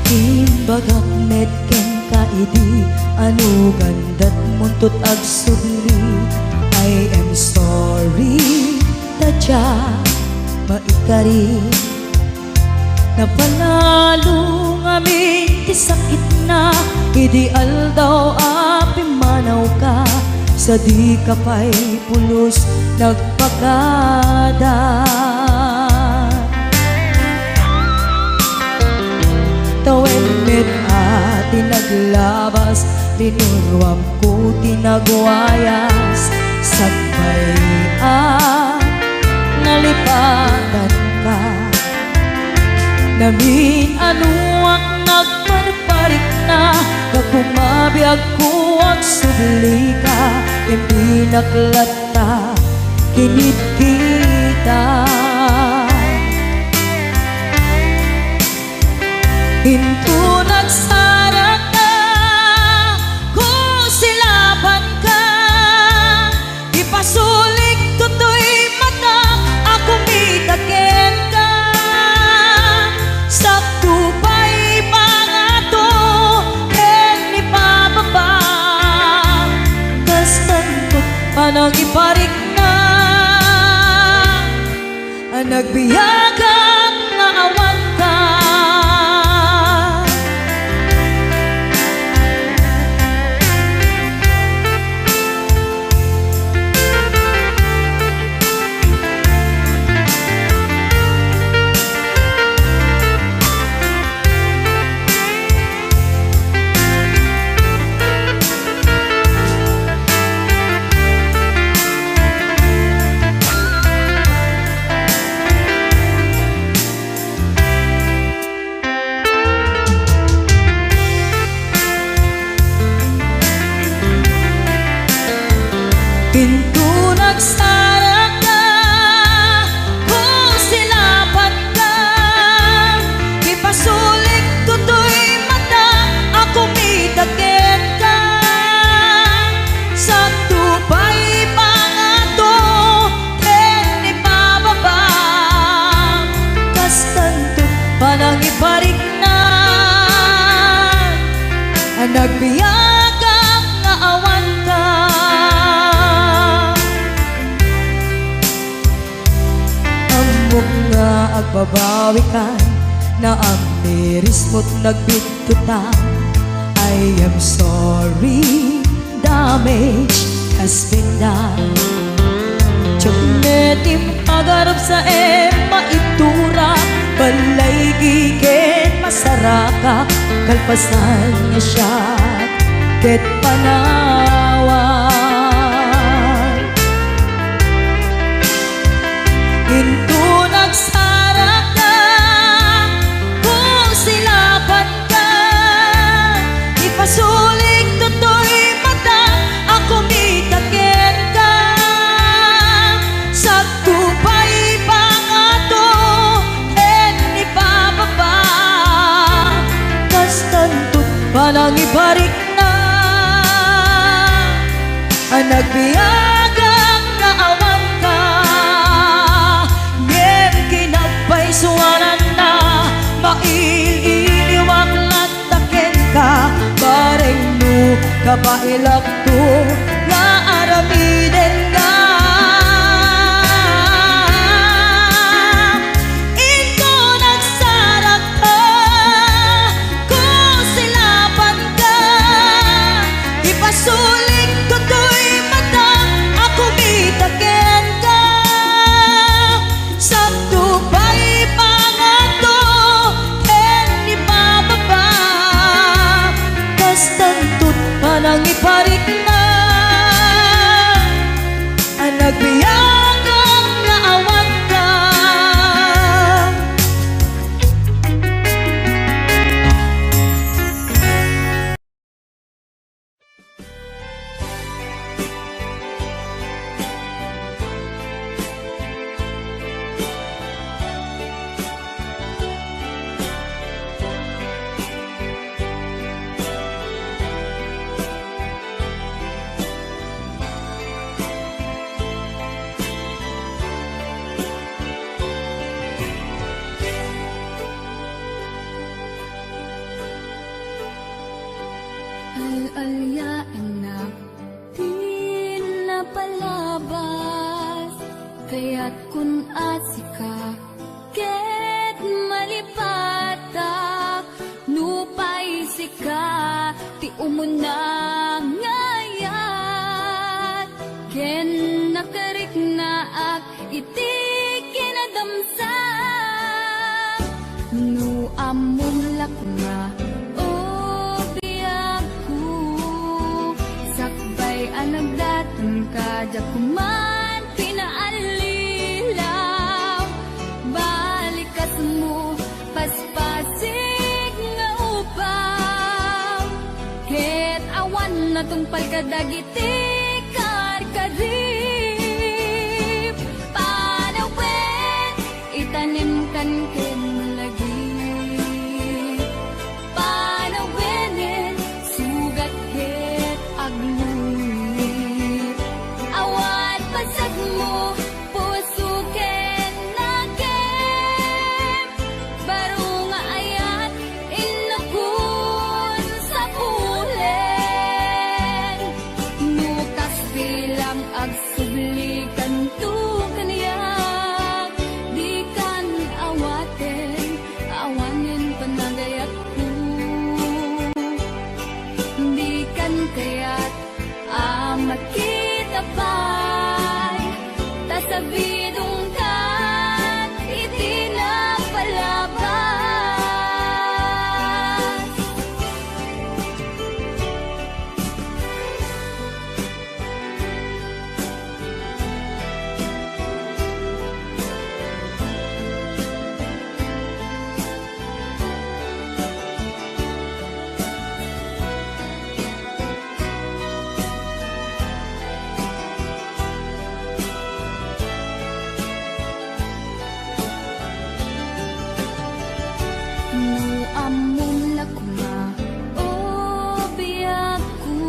Timbagak medken kaidi anu gandat muntut ag subli. I am sorry tadya maikari napanalo ngamin ti sakit na ideal daw api manaw ka sa di ka pa'y pulos nagpakada. Tawen med ati naglabas linurwam ko tinagwayas sakbay nalipatan ka namin anuak nagparparik na nagkumabiyag ko ang subli ka hindi naklata kinit kita. Hinto nagsarat na kung silaban ka ipasulik tutoy mata ako mitaken ka sakto pa'y pangato ken ni pababa kastantot panang iparik na nagbiyagang nga awan ka. Pinto nagsarat ka kung silapan ka ipasulik tutoy mata ako mitaken ka sakto pa'y pangato ken ipababa kastanto panang iparik na nagbiyagang nga awan ka. Nga agbabawi ka na ang miris mo't nagbitutan. I am sorry, damage has been done. Tiyagnetim agarap sa maitura balay gigen masaraka kalpasan niya siya ket panawan. Into nagsarat ka kung silapan ka ipasulik tutoy mata ako mitaken ka sakto pa'y pangato ken ipababa kastantot panang ibarik na nagbiyagang nga awan ka. Suwanan na maililiwag lataken ka bareng no kapailak to nga aramiden ka. Ito nagsarat ka kung silapan ka ipasulik tutoy mata ako mitaken ka sakto pa'y pangato ken ipababa kastantot panang iparik na Al-alya anak, di napalabas, kaya't kun asika, ket malipatak, nupay sika, ti umuna ngayat, ken nakarik naak, iti kinadamsak, nu among lakma, anagdatang ka, jakuman pinaalilaw, balikas mo, paspasig nga upaw, ket awan na tungpal ka dagiti karkarip, panawin, itanim kan ken lagi, panawinin, sugat ket aglu. Pasag mo, puso ken nagem, baro nga ayat, inakun sa pulen, nukas bilang agsublikan tu kaniyak, di kan awaten, awanin panagayat ko, di kan kayat, makita pa. Sabidong kan, iti na palabas. Among lakma, o biyak ko,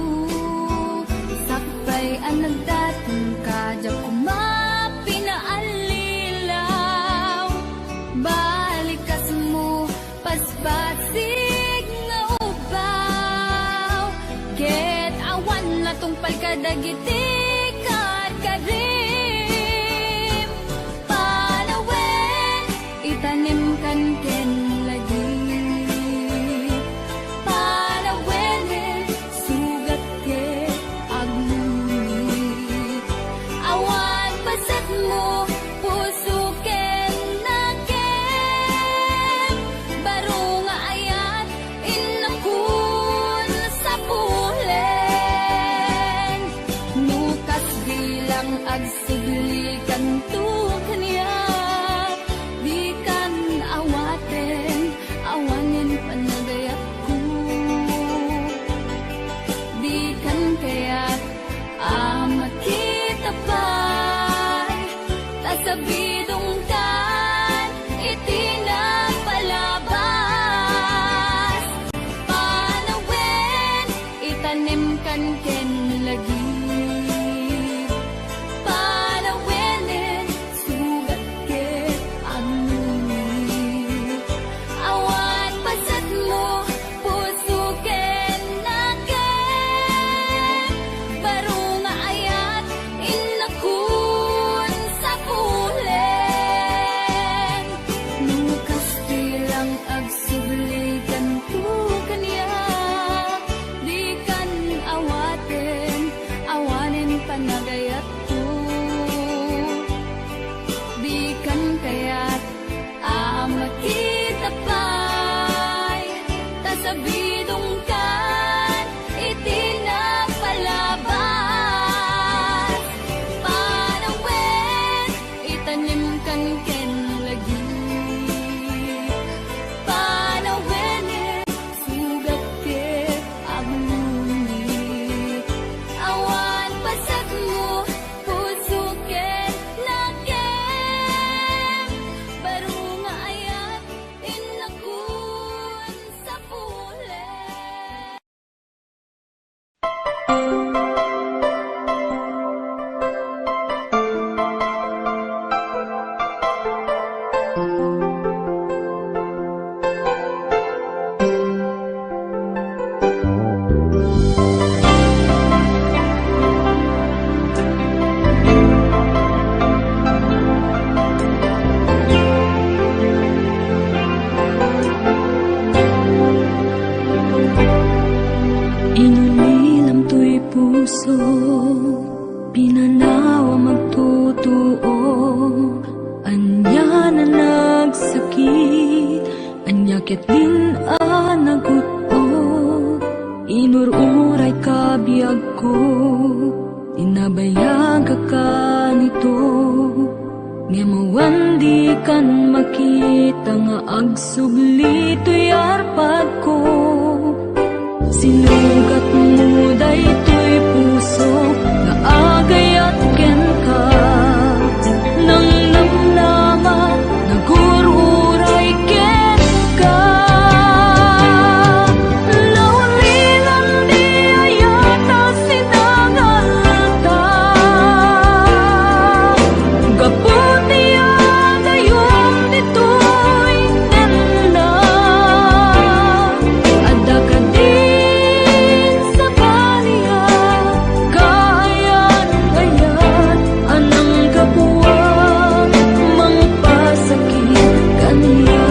sakbay ang nagdatang ka, jakuma pinaalilaw, balikas mo, paspasig nga ubaw, ket awan na tungpal ka dagiti karkarim, panawin, itanim kan ken lagi. Agsublikan tu kaniya, di kan awaten, awanin panagayat ko, di kan kaya't makita pa'y tasabidong kan, iti na palabas, panawin, itanim kan ken lagi. Wandi kan makita nga agsubli to'y arpad ko. Sinugat mo daytoy puso nga agayat ken ka. Nang namnama nagururay ken ka. Laulilan di ayata sinangalta. Gaputi agayom ditoy nenda. Ada ka din sa baliya. Kayan-kayan anang kapuwang mangpasakit kaniya.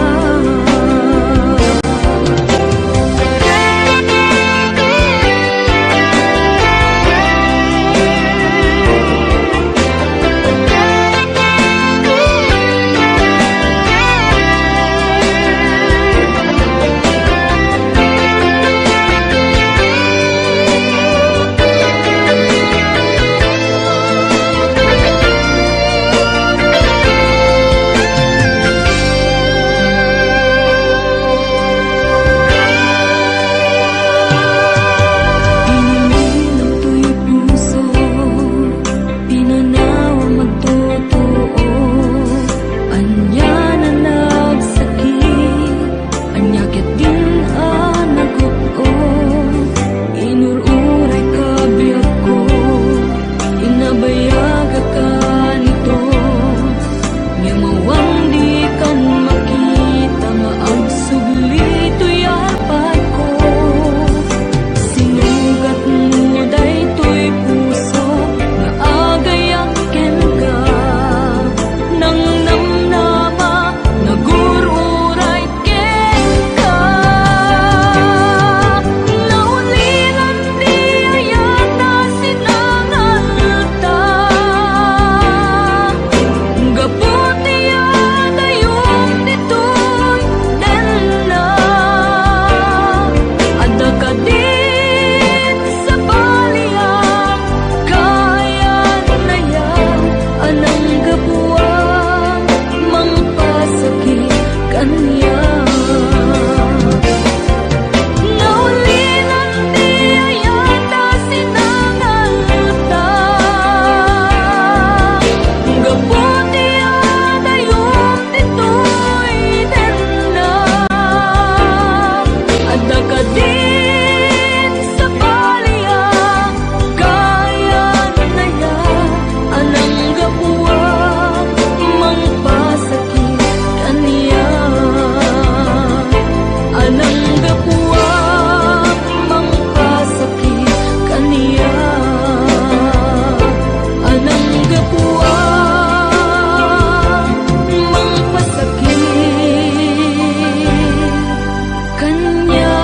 Ininom to'y puso, pinanawa magtotoo. Anya na nagsakit, anya ket din nagupo. Inururay ka biyag ko, inabayaga ka nito. Nga mawandi kan makita nga agsubli to'y arpad ko. Sinugat mo daytoy puso nga agayak ken ka. Nang namnama nagururay ken ka. Naulilan di ayata sinangalta. Gaputi agayom ditoy nenda. Ada ka din sa baliya. Kayan-kayan anang kapuwang mangpasakit kaniya. Naulilan di ayata sinangalta. Gaputi agayom ditoy nenda. Ada ka din sa baliya. Kayan-kayan anang kapuwang mangpasakit kaniya. Anang kapuwang mangpasakit kaniya. Anang kapuwang mangpasakit kaniya.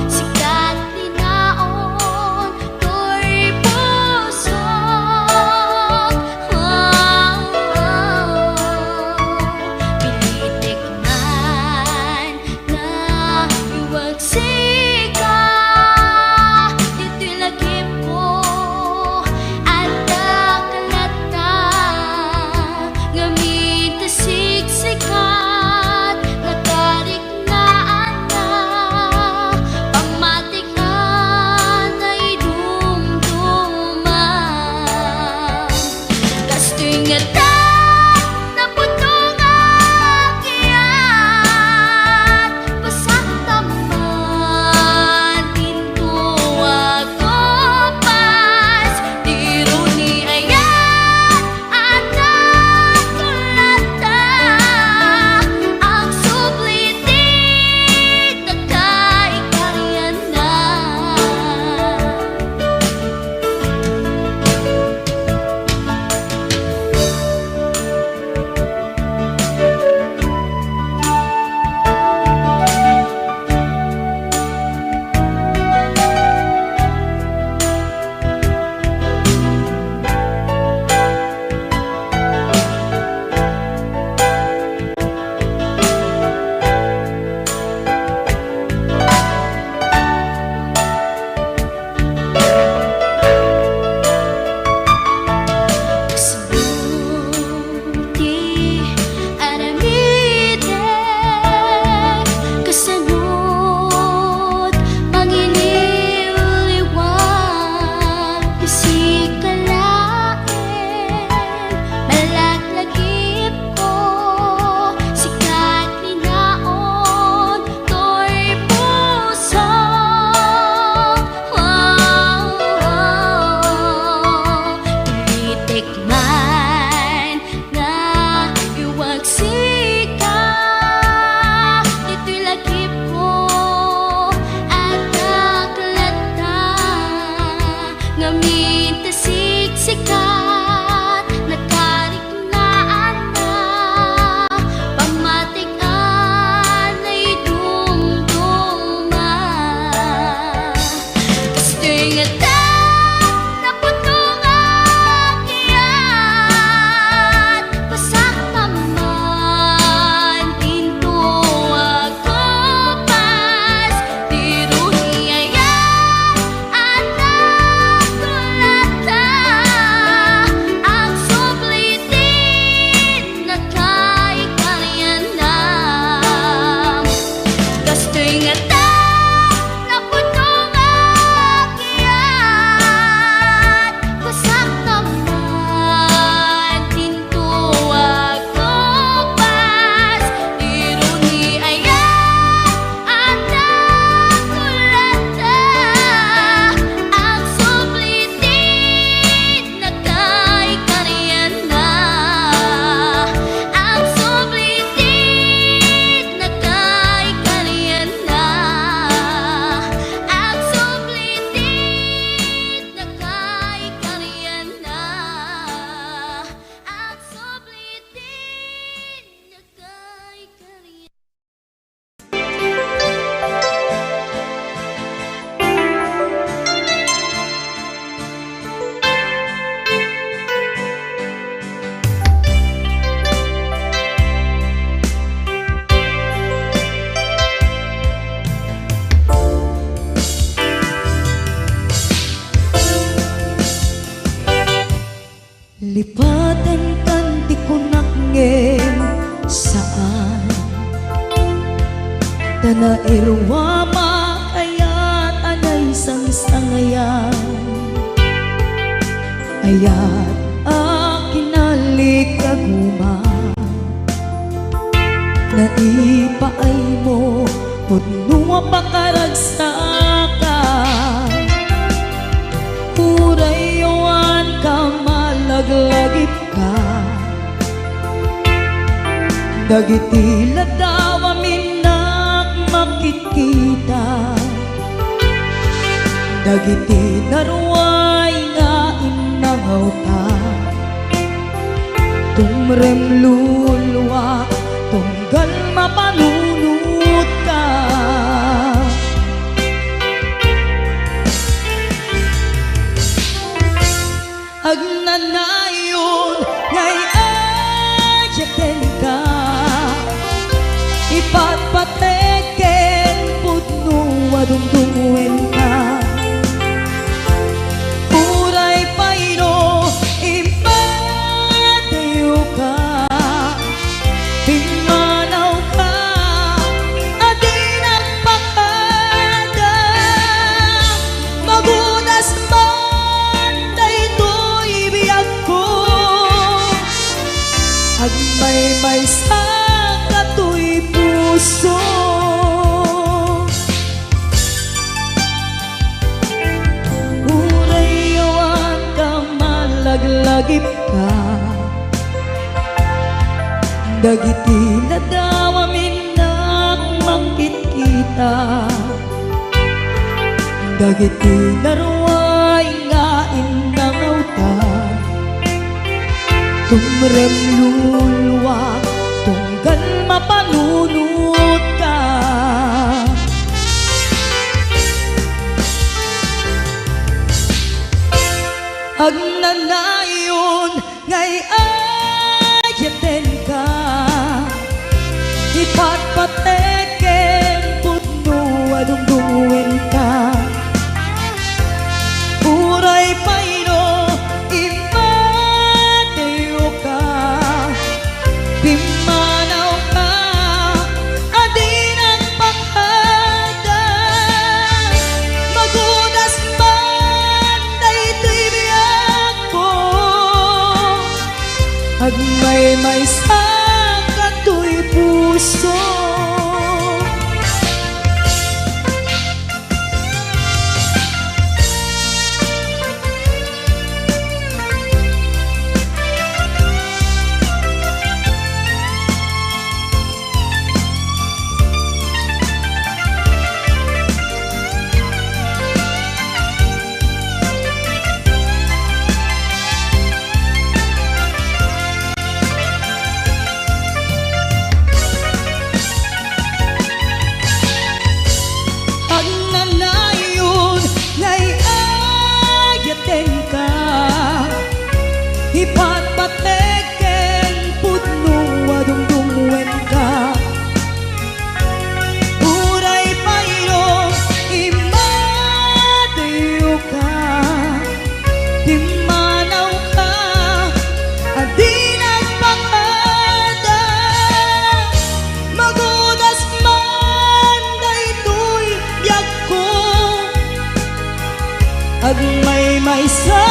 Sikat tinaon irwama kaya't anay sang-sangayan ayat akin aguma na ipaay mo punwa pakaragsakan urayawan ka malaglagip ka dagiti ladaw aminak makikita dagiti naruay nga inangaw ta tumrem luluwa tunggal mapanunot ka agnanayon ngay ayaten ka ipatpateken putno adungdungwen ka uray payno imbatayo ka pimanaw ka adi nagpakada magunas man daytoy biyag ko agmay-may sa katoy puso urayawan ka malaglagip ka dagiti ladaw aminak makikita dagiti naruay nga inangaw ta tumrem luluwa tunggal mapanunot ka agnanayon ngay ayaten ka ipatpateken putno adungdungwen ka uray payno imbatayo ka pimanaw ka adi nagpakada magunas man daytoy biyag ko agmay-may sa katoy puso agnanayon ngay ayaten ka ipatpateken putno adungdungwen ka uray payno imbatayo ka pimanaw ka adi nagpakada magunas man daytoy biyag ko agmay-may sa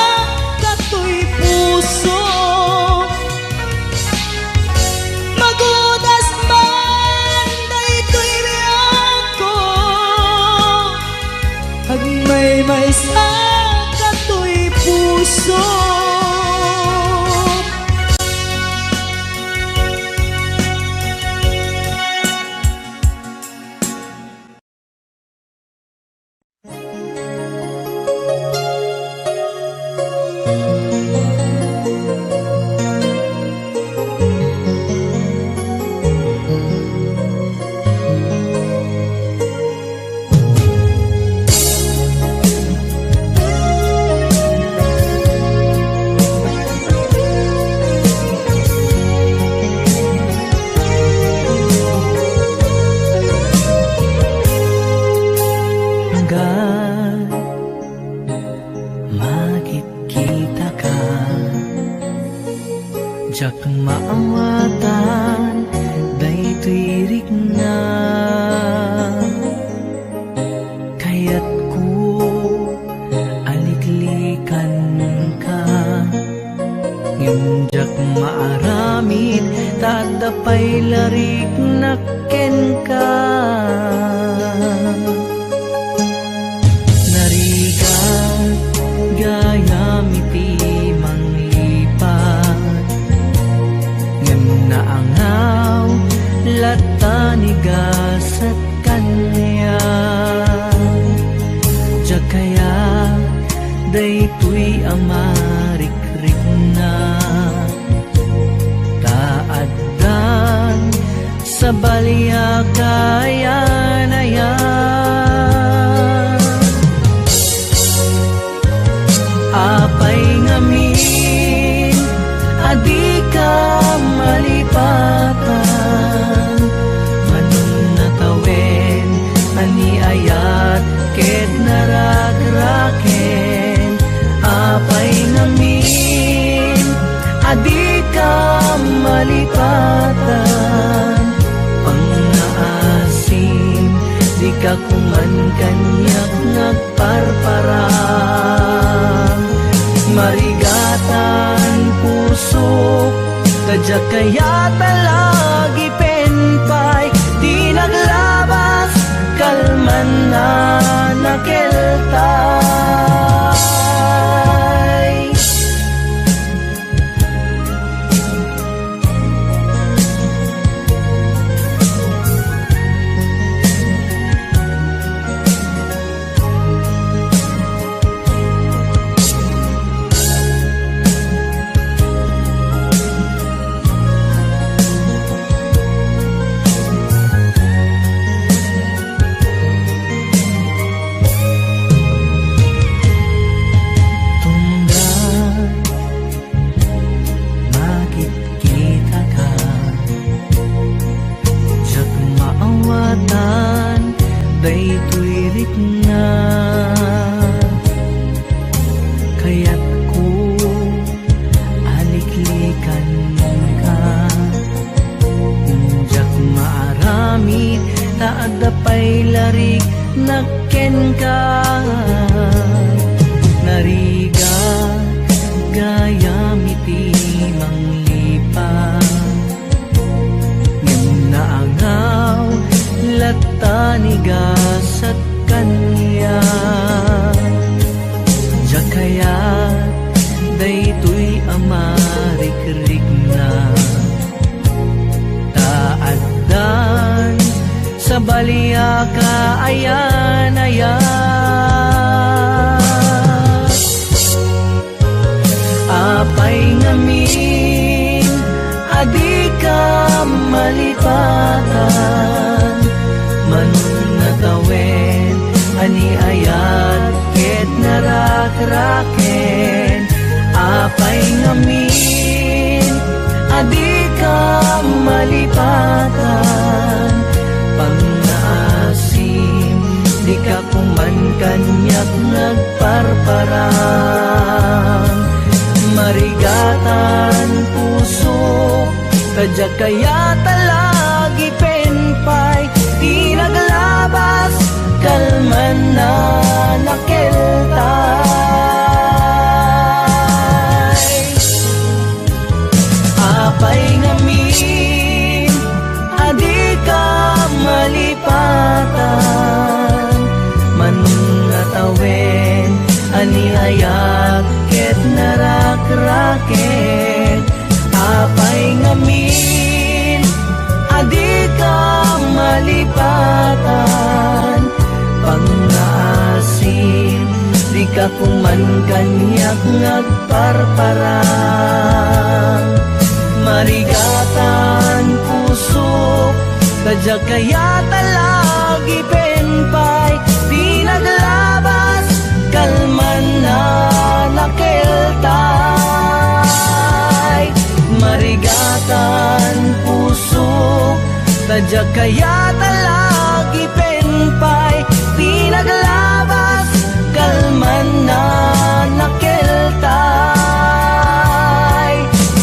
katoy puso magunas man daytoy biyag ko agmay-may sa katoy puso apay larik nakken ka. Narigat gayam iti manglipat, ngem naangaw latanigas at kanya. Diya kaya daytoy amarikrik na, taaddan sa balya kayan ayan. Apay ngamin adi ka malipatan, manun natawen ani ayat ket naragraken. Apay ngamin adi ka malipatan, pangaasim di ka kuman kanyak nagparparang. Marigatan pusok kadya kaya talagi penpay, di naglabas kalman na nakeltay. Daytoy rikna, kaya't ko aliklikan ka. Unjak maaramid taadapay larik nakken ka. Nariga gayam iti manglipat, ngem naangaw latanigas at kanya. Diya kaya daytoy amarikrik na, taaddan sa balya kaayan ayan. Apay ngamin adi ka malipatan, manun natawen ani ayat ket narakraken. Apay ngamin adi ka malipatan, pangaasim di ka kuman kanyak nagparparang. Marigatan pusok kadya kaya talagi penpay, di naglabas kalman na nakeltay. Apay ngamin adi ka malipatan, manun natawen ani ayat ket narakraken. Apay ngamin adi ka malipatan, pangaasim di ka kuman kanyak nagparparang. Marigatan pusok kadya kaya talagi penpay, di naglabas kalman na nakeltay. Marigatan pusok kadya kaya talagi penpay, di naglabas kalman na nakeltay.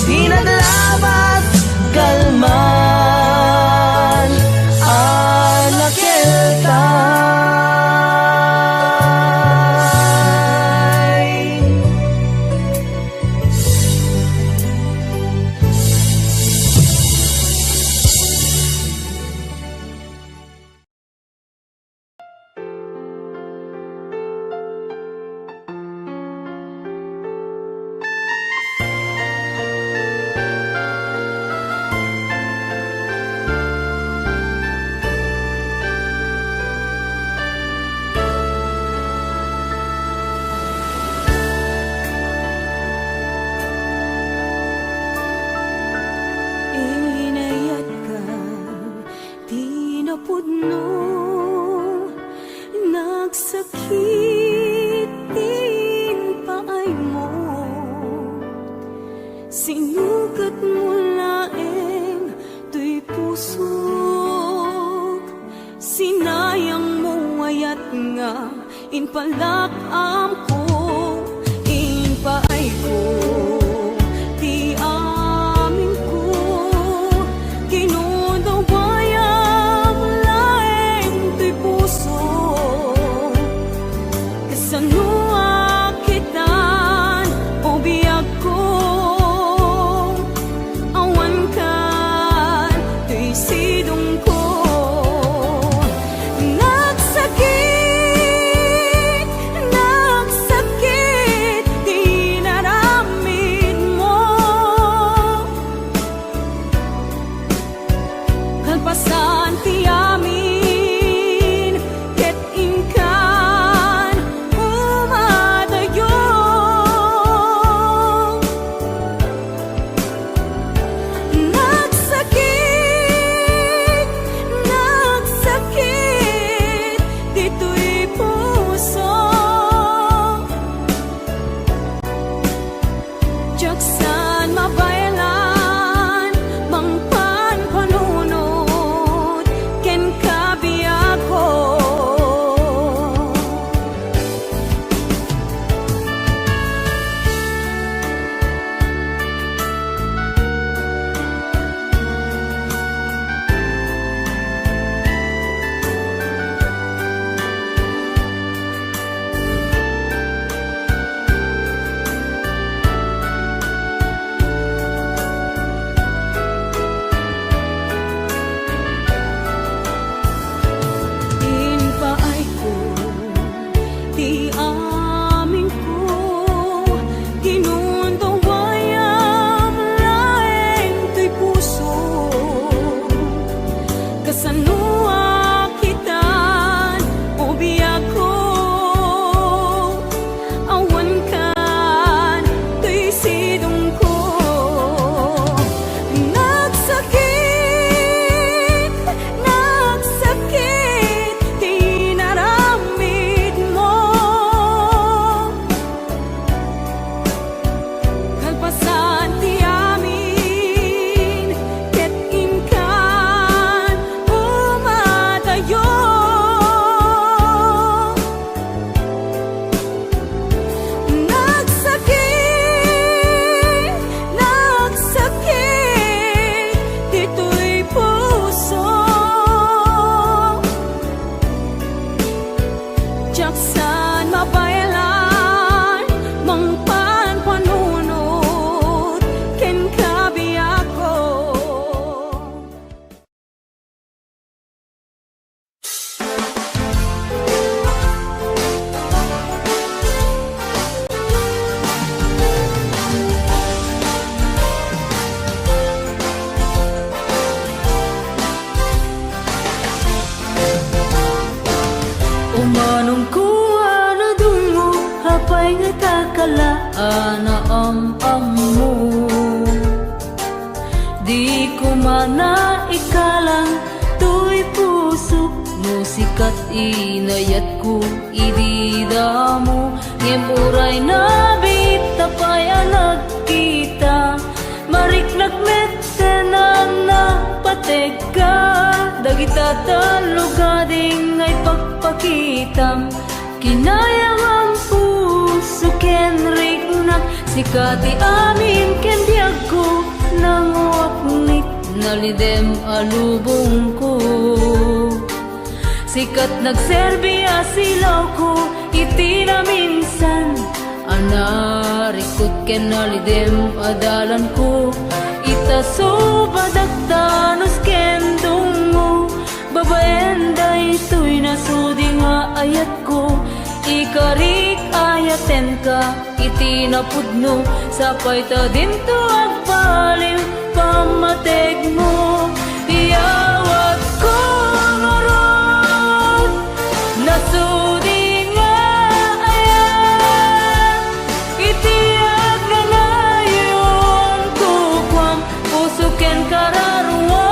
Di naglabas kalman nakeltay. nga inpalakam ko, inpaay ko, di amin ko, kinudawayang laeng to'y puso, kasanua kitan o biyag ko, awan kan to'y sidong ko. Nagsakit, di naramid mo, kalpasan ti amin, ket ingkan umadayo. Nagsakit, nagsakit, dito'y puso, jaksan mabayalan, mangpan panunod, ken kabiyak ko. Inpaay ko, di amin ko, kinundawayang laeng to'y puso, kasanua kitan o biyag ko, awan kan to'y sidong ko. Nagsakit, nagsakit, di naramid mo, kalpasan ti amin, ket ingkan umadayo. Nagsakit, nagsakit, dito'y puso, jaksan mabayalan, mangpan panunod, ken kabiyak ko. Umanong kuha na dungo, hapay nga takalaan na mo. Di ko mana ikalang to'y puso, musikat inayat ko idida mo. Ngemuray na bita pa'y nagkita, mariknak metenan na pateka, dagita talugading ay pagpakitam, kinayang ang puso ken rignak, sikati amin ken biyag ko, nanguaknit nalidem alubong ko. Sikat nagserbiya silaw ko, iti na minsan, anarikot ken nalidem adalan ko, itaso badagdanos ken dungo, babaen da ito'y nasudi nga ayat ko, ikarik ayaten ka, iti napudno, sapay ta dinto agpalim, pamateg mo, iyawat ko ngaron, nasudi nga ayat, iti agnanayon ko kwam, puso ken kararuan,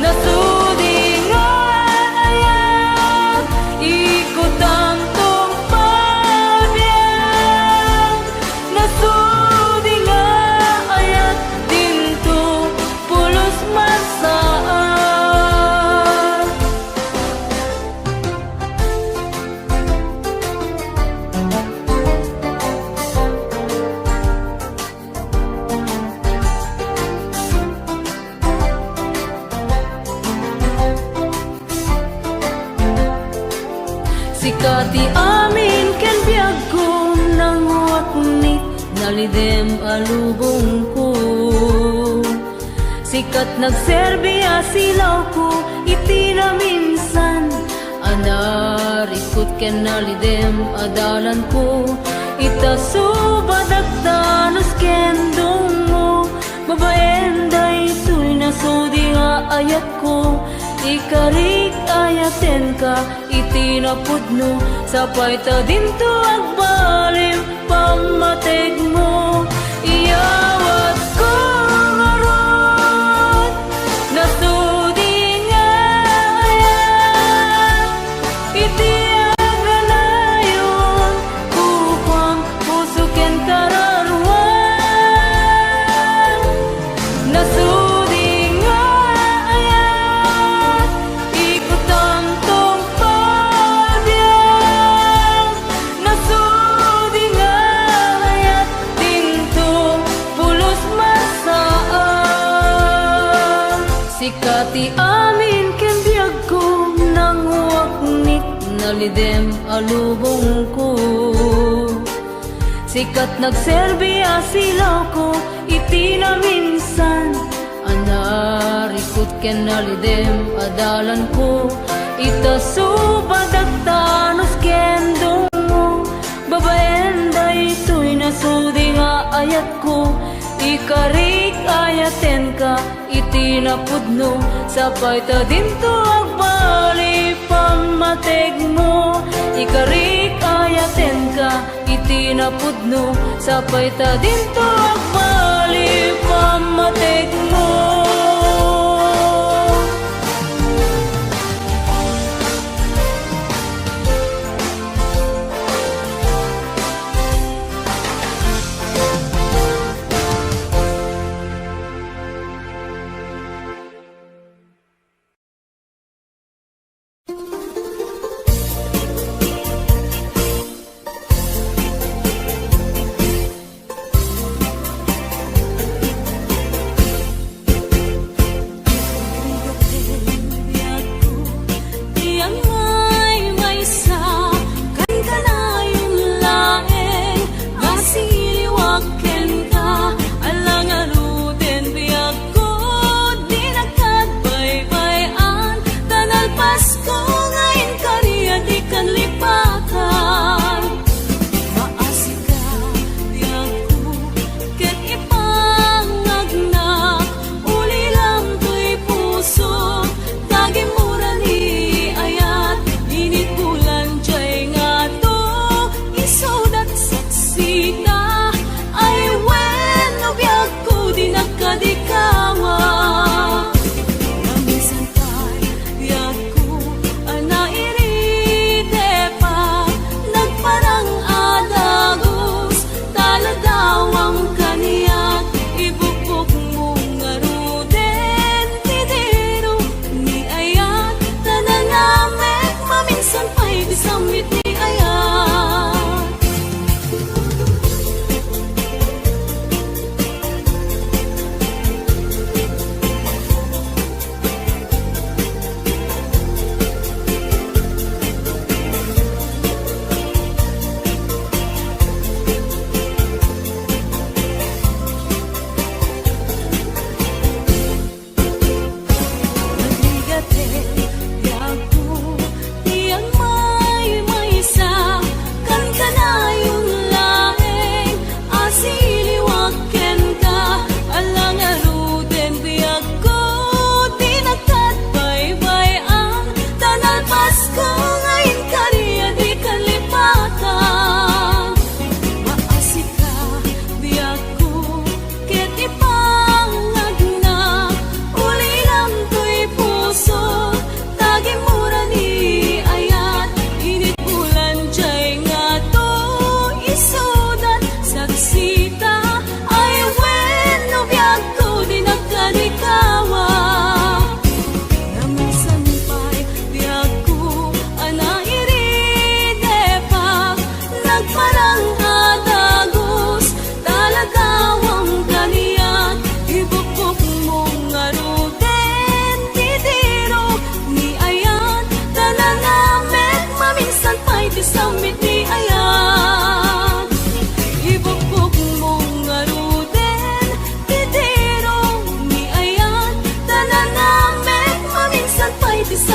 nasudi nga ayat, ikot ang tong pabiyag, nasudi nga ayat, dinto Sikati amin ken biyag ko nang waknit nalidem alubong ko. Sikat nagserbiya silaw ko iti na minsan anarikot ken nalidem adalan ko. Ita subadagdanos ken dungo babaen day tuy nasudi nga ayat ko. Ikarik ayaten ka iti napudno sapay ta dinto agbalim pamateg mo. Iyawat ko ngarot nasudi nga ayat iti aganayon kupang puso ken kararuan. Nasudi nga ayat ikutam tong pagbiang. Nasudi nga ayat dinto pulos masaan. Sikati amin ken biyag ko nang waknit nalidem alubong ko. Sikat nagserbiya silaw ko iti na minsan anarikot ken nalidem adalan ko. Ita subadagdanos ken dungo babaen day tuy nasudi nga ayat ko. Ikarik ayaten ka iti napudno sapay ta dinto agbali pamateg mo. Ikarik ayaten ka iti napudno sapay ta dinto agbali pamateg mo.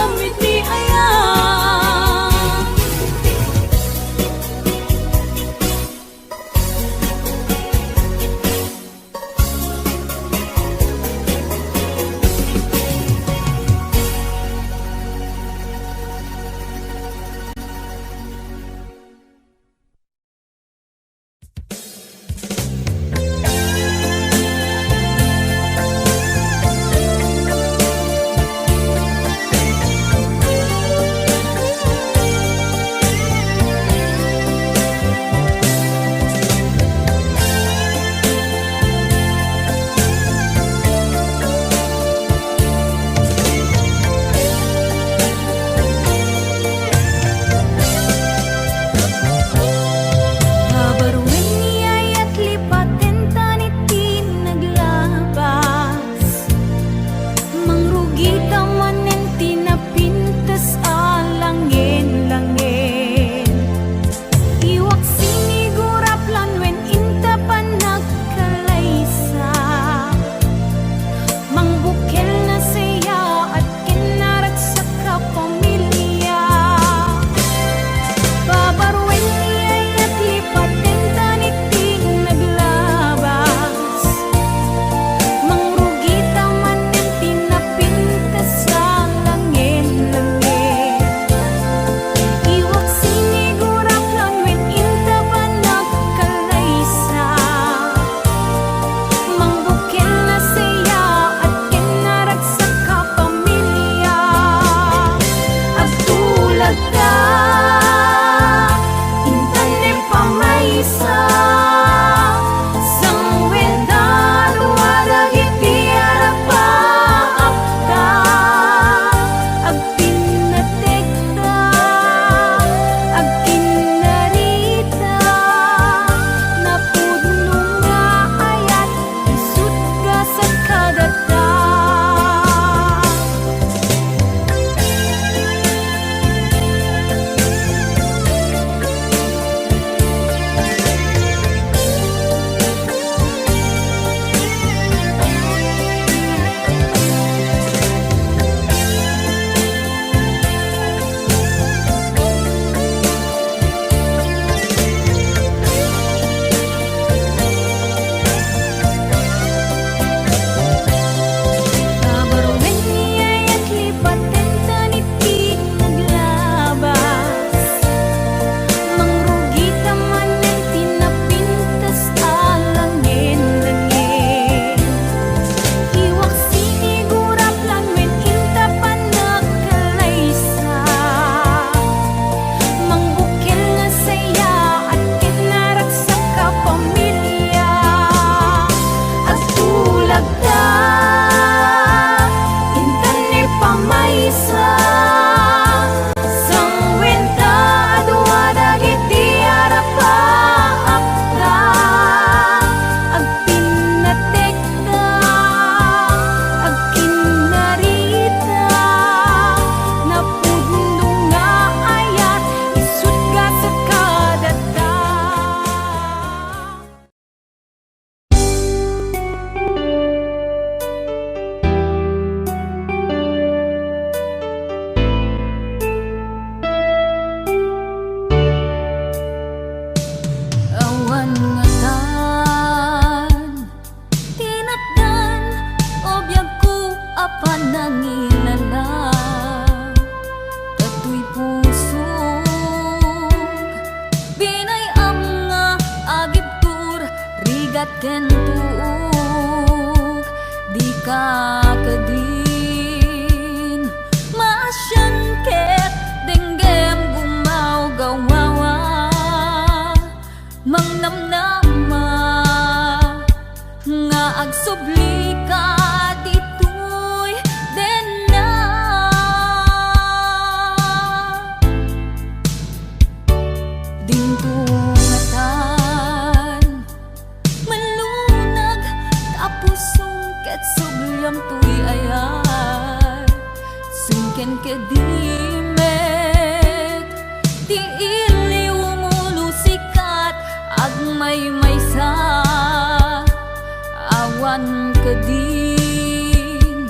damit ni ayang. ken tuug di ka kadin maasyan ket denggem gumaw gawawa mangnamnama nga agsubli ka ditoy den na dinto subyam tuy ayat sungken kedimet ti iliw mulo sikat agmay maysa awan keding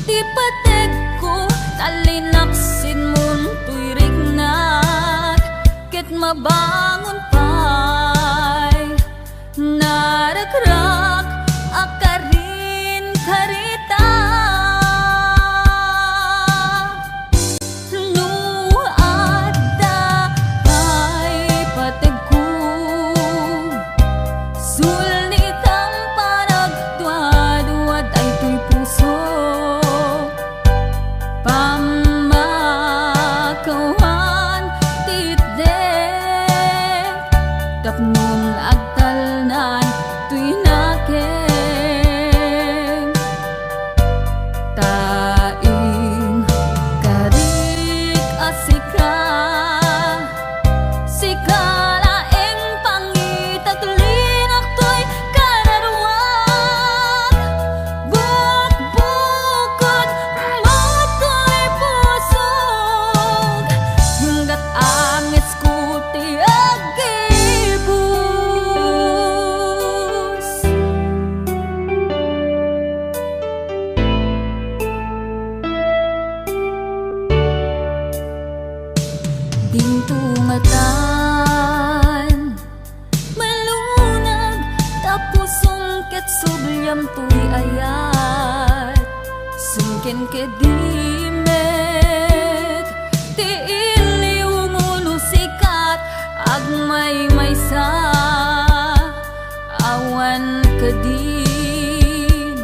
ti patek ko talina mabangon pa'y narakrak akarin karita. Nuada ay pategku sulit ang panagduad-duad ay tuy puso pamakawan titdek tapnon agtalnan tuy nakem tain karik asika sikalaeng pangitaglinak to'y kararuan bukbukod mato'y pusog hinggat angis ko ti agibus. Dintungatan malunag tapos sungket subyam tuy ayat sungken ke dimek ti iliw nguno sikat agmay maysa awan kadin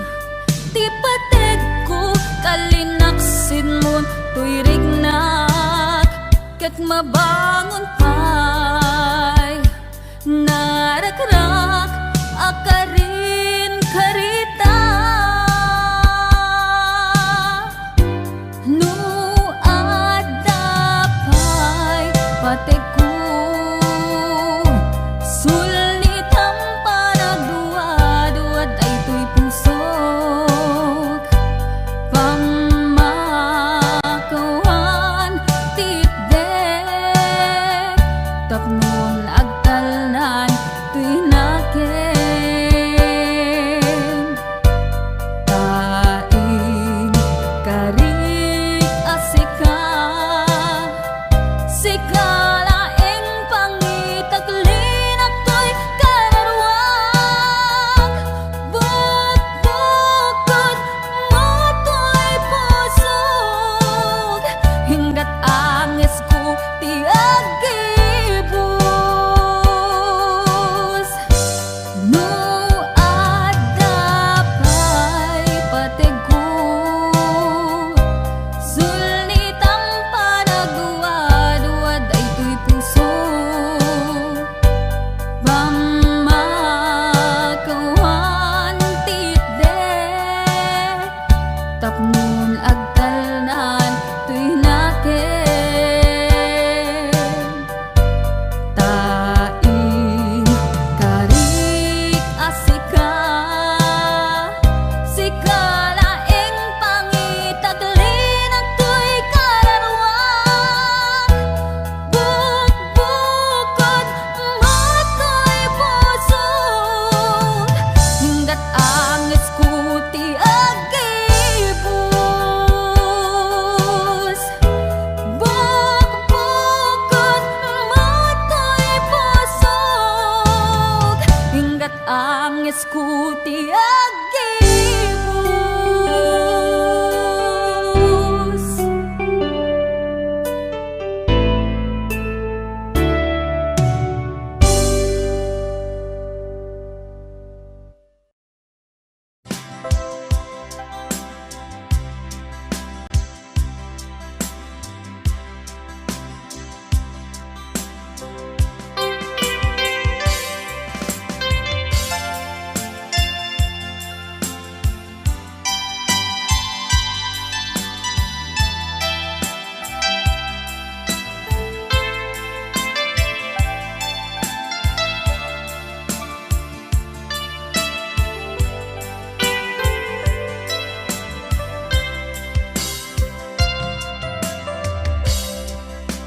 ti pateg ko kalinaksin mon tuy rignak ket mabangon pa'y narakrak akarin karita. Nuada pa'y pategku sulit ang panagduad-duad ay tuy pusog pamakawan titdek tapnon agtalnan tuy nakem tain karik asika sikalaeng pangitaglinak to'y kararuan bukbukod moto'y pusog hinggat angis ko ti agibus. Nuada pa'y pategku sulit ang panagduad-duad ay tuy puso pamakawan titdek tapnon agtalnan tuy nakem tain karik asika sikalaeng pangitaglinak to'y kararuan bukbukod mato'y pusog hinggat angis ko ti agibus. Bukbukod mato'y pusog hinggat angis ko ti agibus.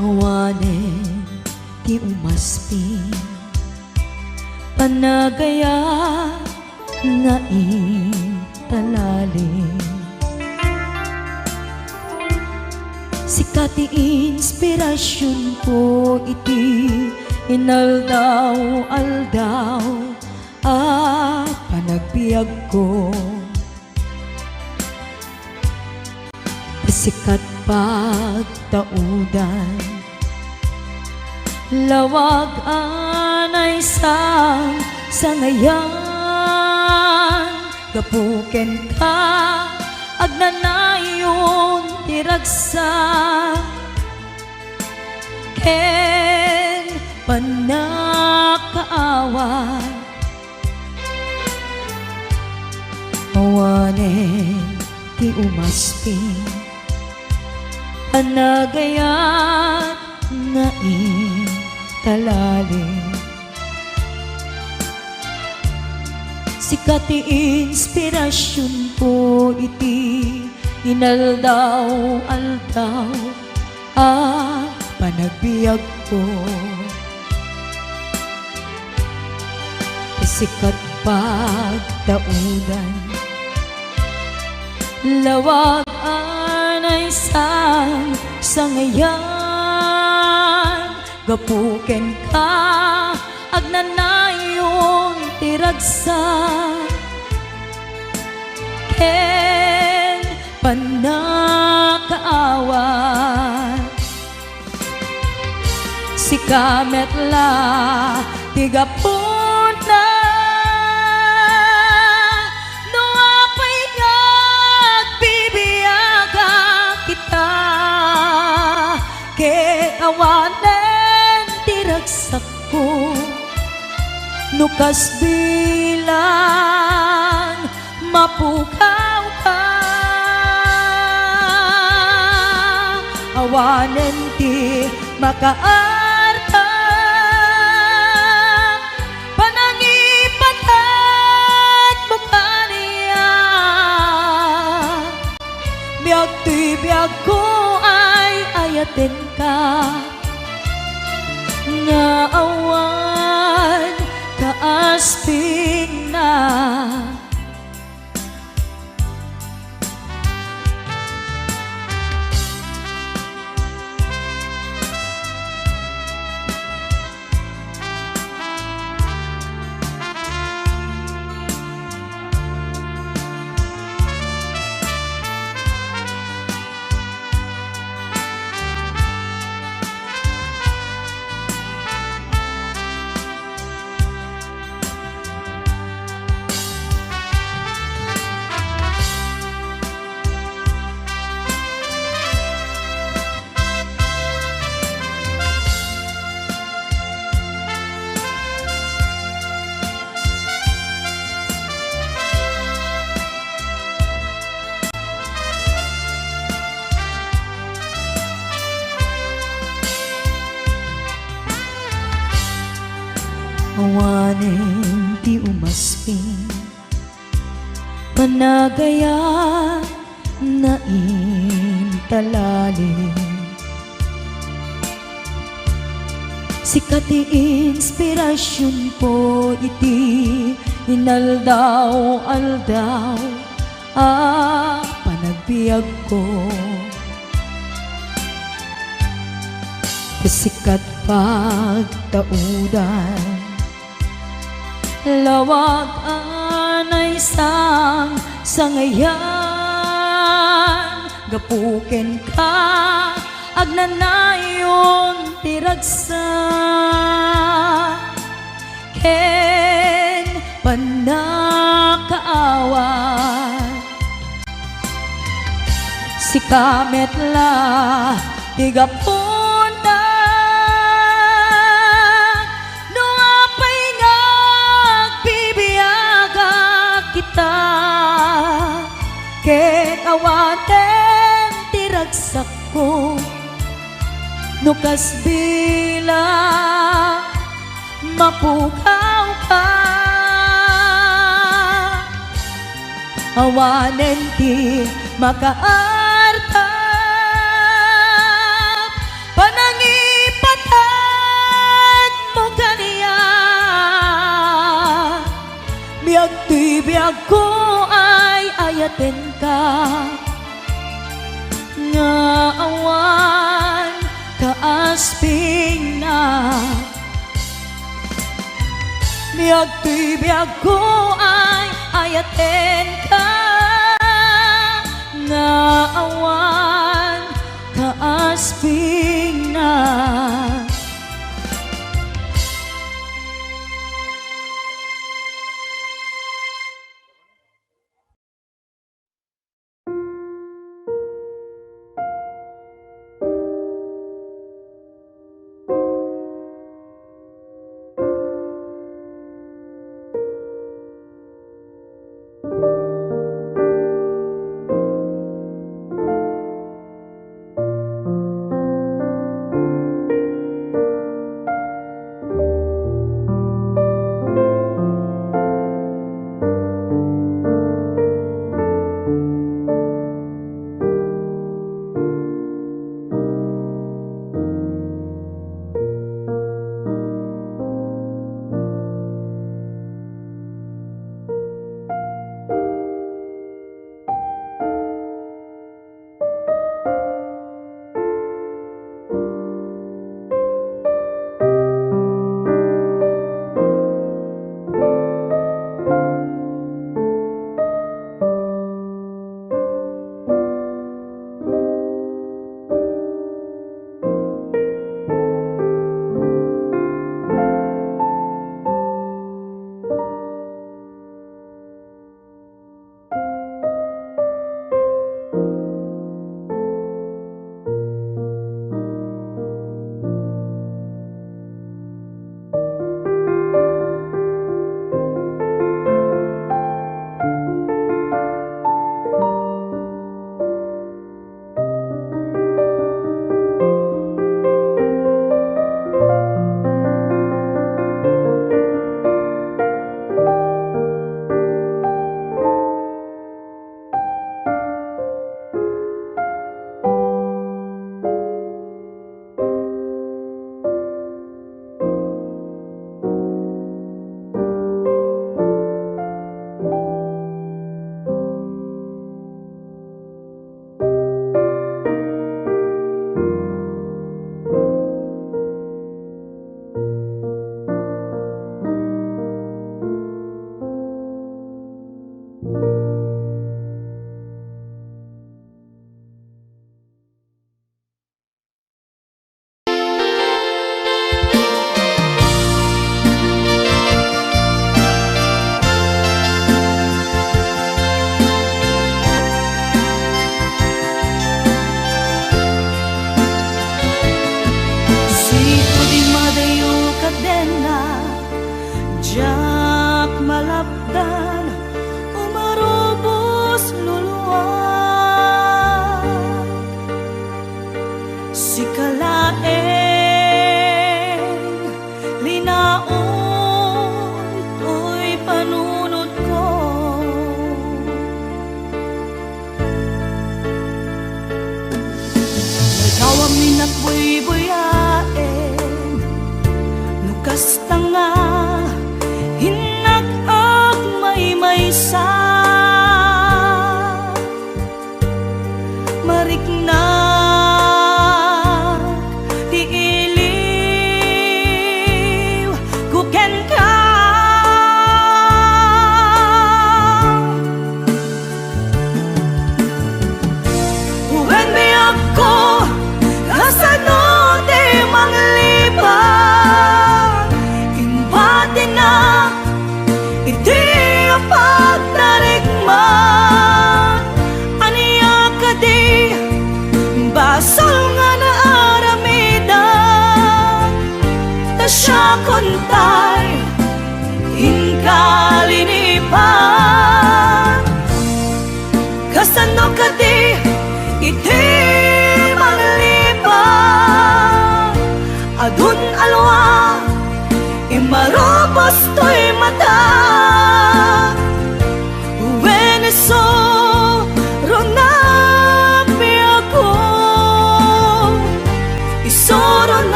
Awanen ti umaspin panagaya nga italalim Sikat ti inspirasyon ko iti inaldaw-aldaw panagbiag ko. Sikat pagtaudan lawag anay sangayan gapuken ka agnanayon tiragsa ken panakaawat mawanen ti umasping panagayat nga italalim. Sikat ti inspirasyon ko iti inaldaw-aldaw panagbiag ko. Sikat pagtaudan lawag anay sangayan gapuken ka agnanayon tiragsa ken panakaawat si kametla tigapuna no apay agbibiyaga kita ket awanen tiragsak ko nukas bilang mapukaw ka awanen ti makaarta panangipatag mo kaniya biag ti biag ko ay ayaten ka nga awan kaasping na awanen ti umasping panagaya na intalalim sikat ti inspirasyon ko iti inaldaw-aldaw panagbiag ko sikat pagtaudan lawag anay sangayan gapuken ka agnanayon tiragsa ken panakaawat si kametla tigapuna no apay agbibiyaga kita ken awaten tiragsak ko nukas bila mapukaw ka awanen ti makaarta panangipatag mo kaniya biag ti biag ko ay ayaten ka nga awan Agtibiyag ko ay ayaten ka nga awan kaasping na.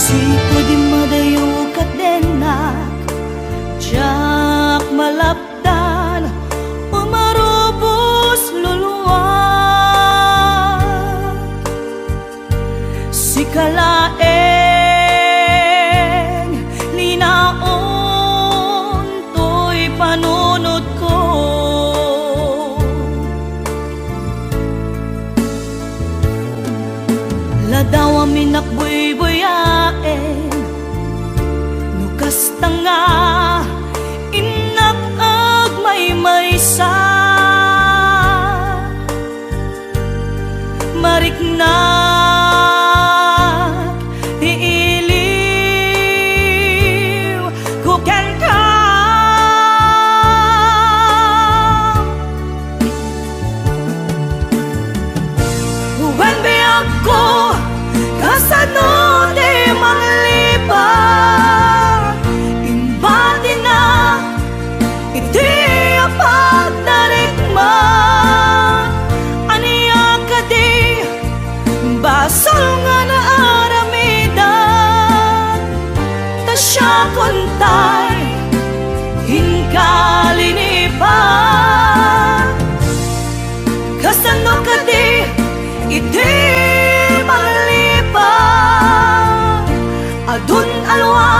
Sipo di madayo kadenak jak malapdan umarubos luluwag sikalaeng linaon to'y panunod ko ladaw amin nakbuy-buyaen nukas tanga inak ag may-maysa mariknak tiiliw kuken ka when be ako kasano di manglipad imbati na iti apag narikman aniya ka di basol nga na aramidan ta siya kontay hinkalinipan kasano ka di iti manglipad adun alwa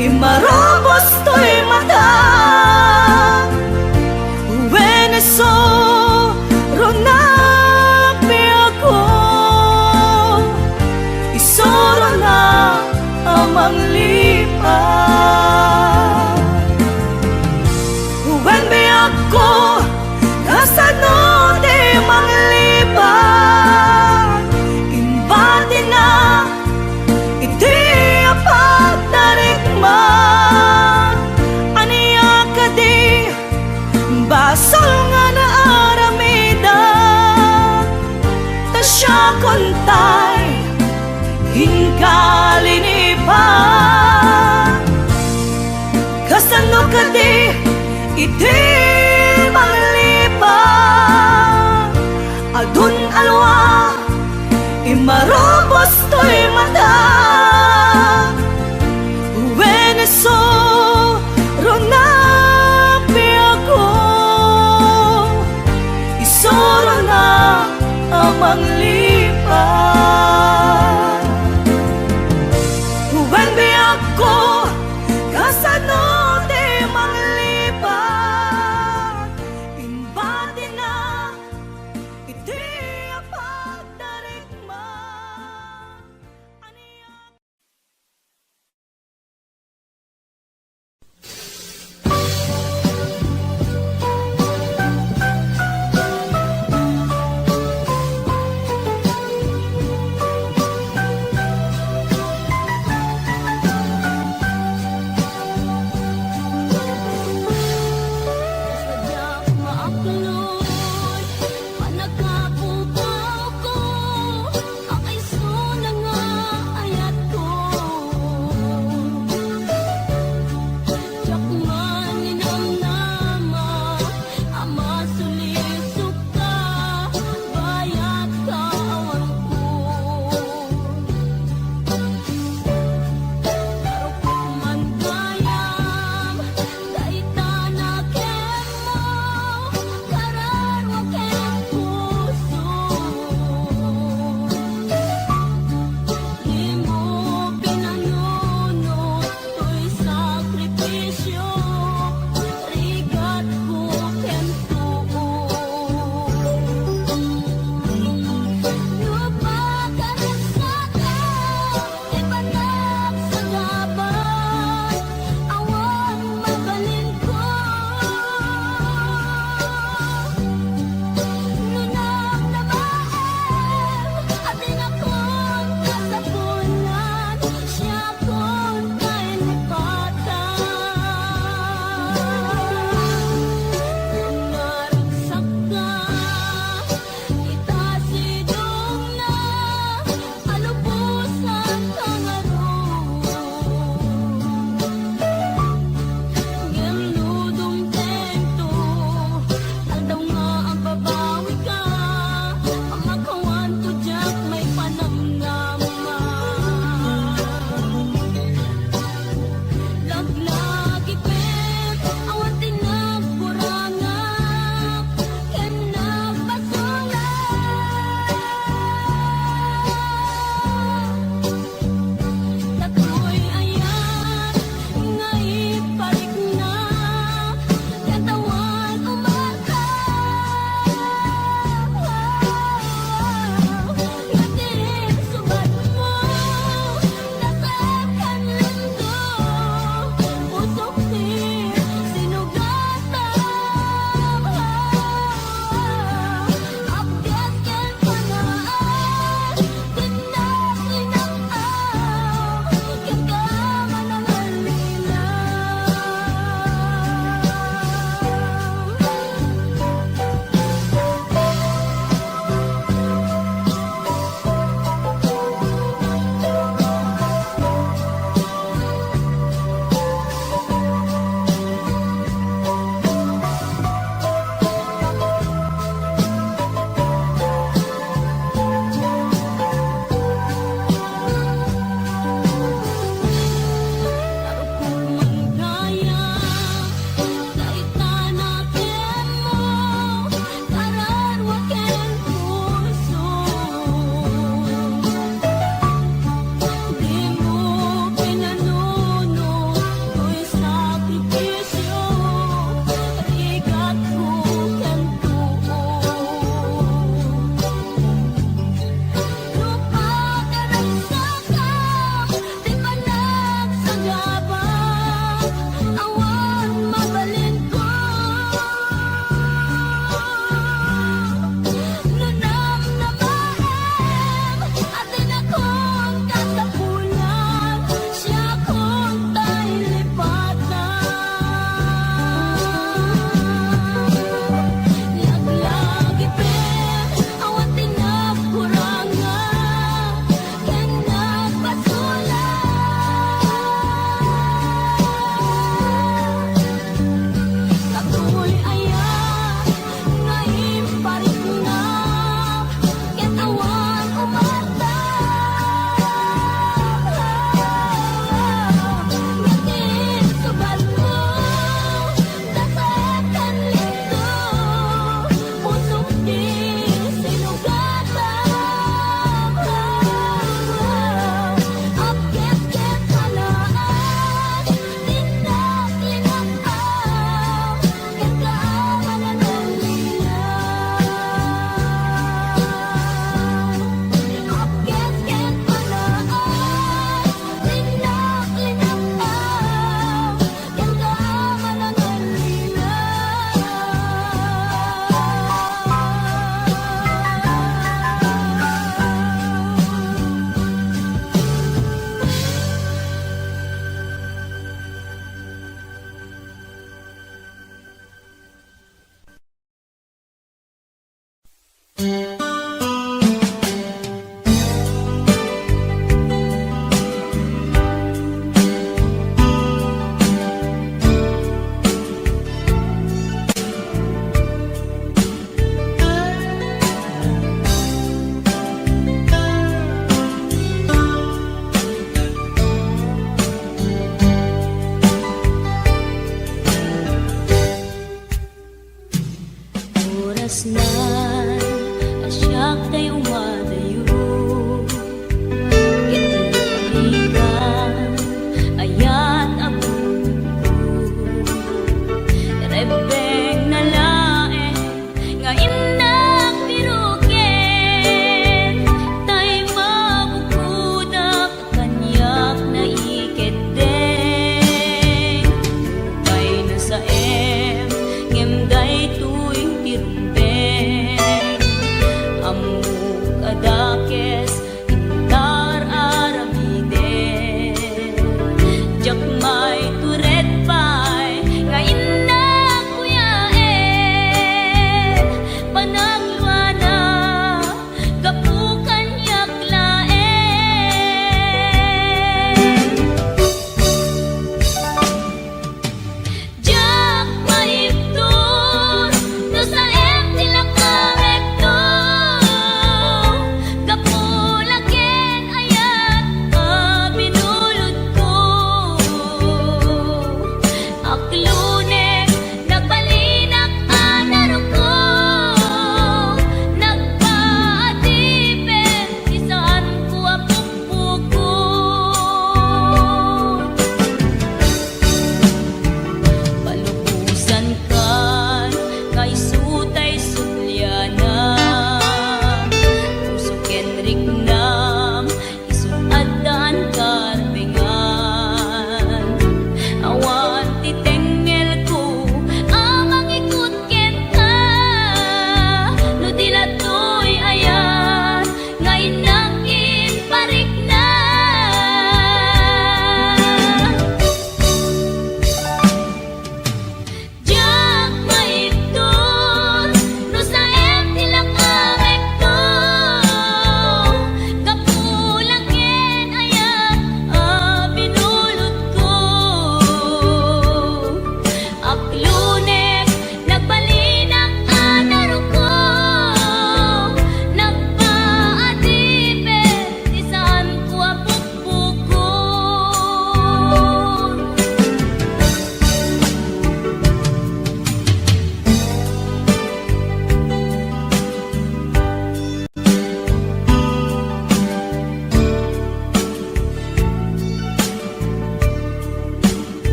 imarobos to'y mata Weneso ronak ako isoro na amang lipad when be ako kasano di manglipad imbati na iti apag narikman aniya ka di basol nga na aramidan ta siya kontay hinkalinipan kasano ka di iti manglipad adun alwa imarobos to'y mata Weneso ronapi ako isoro na amang lipad